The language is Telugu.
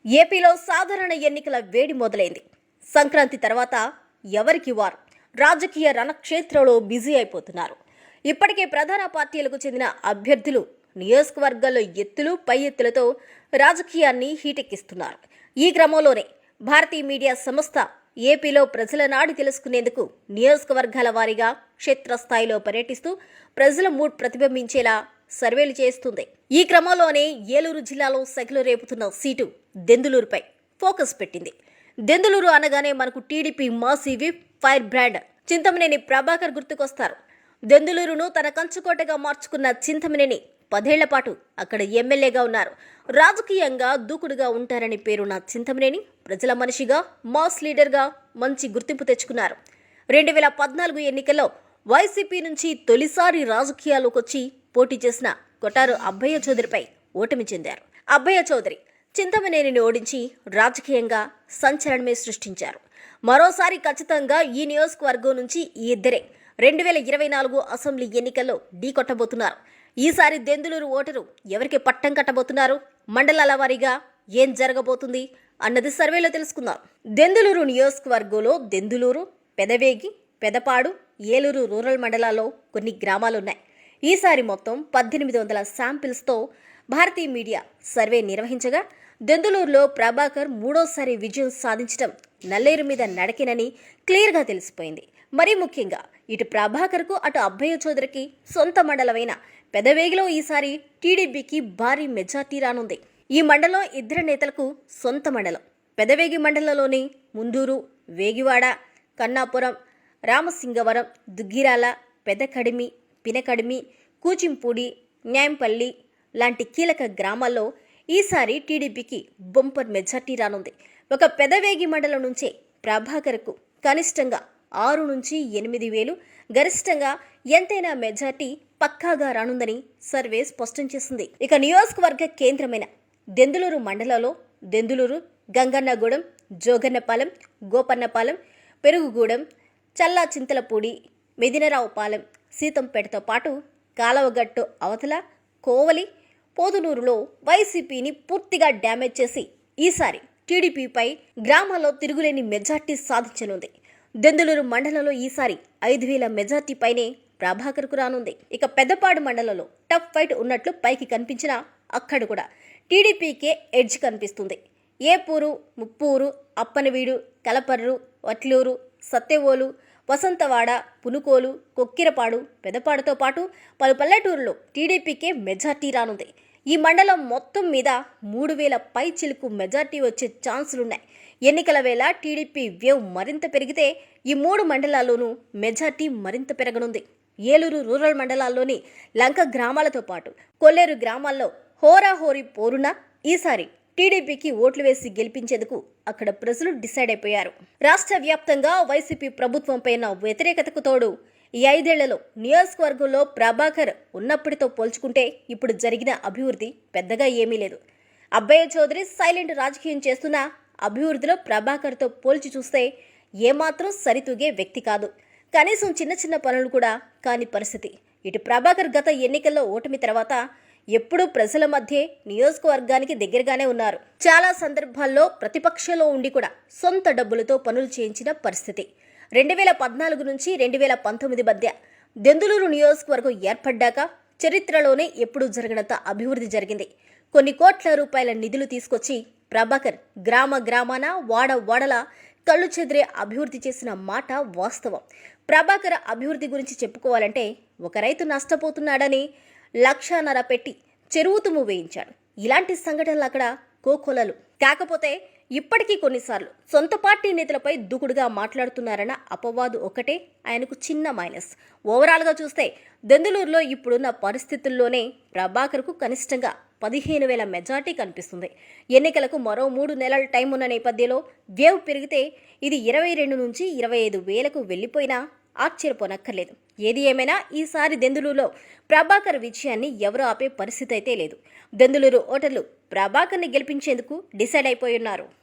ఏపీలో సాధారణ ఎన్నికల వేడి మొదలైంది. సంక్రాంతి తర్వాత ఎవరికి వారు రాజకీయ రణక్షేత్రంలో బిజీ అయిపోతున్నారు. ఇప్పటికే ప్రధాన పార్టీలకు చెందిన అభ్యర్థులు నియోజకవర్గాల్లో ఎత్తులు పై ఎత్తులతో రాజకీయాన్ని హీటెక్కిస్తున్నారు. ఈ క్రమంలోనే భారతీయ మీడియా సంస్థ ఏపీలో ప్రజల నాడి తెలుసుకునేందుకు నియోజకవర్గాల వారీగా క్షేత్రస్థాయిలో పర్యటిస్తూ ప్రజల మూడ్ ప్రతిబింబించేలా సర్వేలు చేస్తుంది. ఈ క్రమంలోనే ఏలూరు జిల్లాలో సెగలు రేపుతున్న సీటు దెందులూరుపై ఫోకస్ పెట్టింది. దెందులూరు అనగానే మనకు టీడీపీ మాసీ whip fire brand Chintamaneni Prabhakar గుర్తుకొస్తారు. దెందులూరును తన కంచుకోటగా మార్చుకున్న చింతమనేని 10 ఏళ్ల పాటు అక్కడ ఎమ్మెల్యేగా ఉన్నారు. రాజకీయంగా దూకుడుగా ఉంటారని పేరున్న చింతమనేని ప్రజల మనిషిగా, మాస్ లీడర్గా మంచి గుర్తింపు తెచ్చుకున్నారు. 2014 ఎన్నికల్లో వైసీపీ నుంచి తొలిసారి రాజకీయాల్లోకి వచ్చి పోటీ చేసిన కొటారు అబ్బయ్య చౌదరిపై ఓటమి చెందారు. అబ్బయ్య చౌదరి చింతమనేనిని ఓడించి రాజకీయంగా సంచలనమే సృష్టించారు. మరోసారి ఖచ్చితంగా ఈ నియోజకవర్గం నుంచి ఈ ఇద్దరే 2024 అసెంబ్లీ ఎన్నికల్లో ఢీకొట్టబోతున్నారు. ఈసారి దెందులూరు ఓటరు ఎవరికి పట్టం కట్టబోతున్నారు, మండలాల వారీగా ఏం జరగబోతుంది అన్నది సర్వేలో తెలుసుకుందాం. దెందులూరు నియోజకవర్గంలో దెందులూరు, పెదవేగి, పెదపాడు, ఏలూరు రూరల్ మండలాల్లో కొన్ని గ్రామాలున్నాయి. ఈసారి మొత్తం 1800 శాంపిల్స్తో భారతీయ మీడియా సర్వే నిర్వహించగా దెందులూరులో ప్రభాకర్ మూడోసారి విజయం సాధించడం నల్లేరు మీద నడకినని క్లియర్గా తెలిసిపోయింది. మరీ ముఖ్యంగా ఇటు ప్రభాకర్కు అటు అబ్బయ్య చౌదరికి సొంత మండలమైన పెదవేగిలో ఈసారి టీడీపీకి భారీ మెజార్టీ రానుంది. ఈ మండలం ఇద్దరు నేతలకు సొంత మండలం. పెదవేగి మండలంలోని ముందూరు, వేగివాడ, కన్నాపురం, రామసింగవరం, దుగ్గిరాల, పెదకడిమి, పినకడిమి, కూచింపూడి, న్యాంపల్లి లాంటి కీలక గ్రామాల్లో ఈసారి టీడీపీకి బంపర్ మెజార్టీ రానుంది. ఒక పెదవేగి మండలం నుంచే ప్రభాకర్కు కనిష్టంగా 6 నుంచి 8 వేలు, గరిష్టంగా ఎంతైనా మెజార్టీ పక్కాగా రానుందని సర్వే స్పష్టం చేసింది. ఇక నియోజకవర్గ కేంద్రమైన దెందులూరు మండలంలో దెందులూరు, గంగన్నగూడెం, జోగన్నపాలెం, గోపన్నపాలెం, పెరుగుగూడెం, చల్లా చింతలపూడి, మెదినరావుపాలెం, సీతంపేటతో పాటు కాలవగట్టు అవతల, కోవలి, పోదునూరులో వైసీపీని పూర్తిగా డ్యామేజ్ చేసి ఈసారి టీడీపీపై గ్రామాల్లో తిరుగులేని మెజార్టీ సాధించనుంది. దెందులూరు మండలంలో ఈసారి 5000 మెజార్టీ పైనే ప్రభాకర్కు రానుంది. ఇక పెద్దపాడు మండలంలో టఫ్ ఫైట్ ఉన్నట్లు పైకి కనిపించినా అక్కడ కూడా టీడీపీకే ఎడ్జ్ కనిపిస్తుంది. ఏపూరు, ముప్పూరు, అప్పనవీడు, కలపర్రు, వట్లూరు, సత్తెవోలు, వసంతవాడ, పునుకోలు, కొక్కిరపాడు, పెదపాడుతో పాటు పలు పల్లెటూరులో టీడీపీకే మెజార్టీ రానుంది. ఈ మండలం మొత్తం మీద 3000 పై చిలుకు మెజార్టీ వచ్చే ఛాన్సులున్నాయి. ఎన్నికల వేళ టీడీపీ వేవ్ మరింత పెరిగితే ఈ 3 మండలాల్లోనూ మెజార్టీ మరింత పెరగనుంది. ఏలూరు రూరల్ మండలాల్లోని లంక గ్రామాలతో పాటు కొల్లేరు గ్రామాల్లో హోరాహోరీ పోరున ఈసారి టీడీపీకి ఓట్లు వేసి గెలిపించేందుకు అక్కడ ప్రజలు డిసైడ్ అయిపోయారు. రాష్ట్ర వ్యాప్తంగా వైసీపీ ప్రభుత్వంపై ఉన్న వ్యతిరేకతకు తోడు ఈ 5 ఏళ్లలో నియోజకవర్గంలో ప్రభాకర్ ఉన్నప్పటితో పోల్చుకుంటే ఇప్పుడు జరిగిన అభివృద్ధి పెద్దగా ఏమీ లేదు. అబ్బయ్య చౌదరి సైలెంట్ రాజకీయం చేస్తున్న అభివృద్ధిలో ప్రభాకర్తో పోల్చి చూస్తే ఏమాత్రం సరితూగే వ్యక్తి కాదు. కనీసం చిన్న చిన్న పనులు కూడా కాని పరిస్థితి. ఇటు ప్రభాకర్ గత ఎన్నికల్లో ఓటమి తర్వాత ఎప్పుడూ ప్రజల మధ్య నియోజకవర్గానికి దగ్గరగానే ఉన్నారు. చాలా సందర్భాల్లో ప్రతిపక్షంలో ఉండి కూడా సొంత డబ్బులతో పనులు చేయించిన పరిస్థితి. 2014 నుంచి 2019 మధ్య దెందులూరు నియోజకవర్గం ఏర్పడ్డాక చరిత్రలోనే ఎప్పుడూ జరగనంత అభివృద్ధి జరిగింది. కొన్ని కోట్ల రూపాయల నిధులు తీసుకొచ్చి ప్రభాకర్ గ్రామ గ్రామాన, వాడ వాడల కళ్ళు చెదిరే అభివృద్ధి చేసిన మాట వాస్తవం. ప్రభాకర్ అభివృద్ధి గురించి చెప్పుకోవాలంటే ఒక రైతు నష్టపోతున్నాడని 1.5 లక్ష పెట్టి చెరువు తుమ్ము వేయించాడు. ఇలాంటి సంఘటనలు అక్కడ కోకొలలు. కాకపోతే ఇప్పటికీ కొన్నిసార్లు సొంత పార్టీ నేతలపై దూకుడుగా మాట్లాడుతున్నారన్న అపవాదు ఒక్కటే ఆయనకు చిన్న మైనస్. ఓవరాల్గా చూస్తే దెందులూరులో ఇప్పుడున్న పరిస్థితుల్లోనే ప్రభాకర్కు కనిష్టంగా 15,000 మెజార్టీ కనిపిస్తుంది. ఎన్నికలకు మరో 3 నెలల టైం ఉన్న నేపథ్యంలో వేవ్ పెరిగితే ఇది 22 నుంచి 25,000కు వెళ్లిపోయినా ఆశ్చర్యపోనక్కర్లేదు. ఏది ఏమైనా ఈసారి దెందులూరులో ప్రభాకర్ విజయాన్ని ఎవరూ ఆపే పరిస్థితి అయితే లేదు. దెందులూరు ఓటర్లు ప్రభాకర్ని గెలిపించేందుకు డిసైడ్ అయిపోయి ఉన్నారు.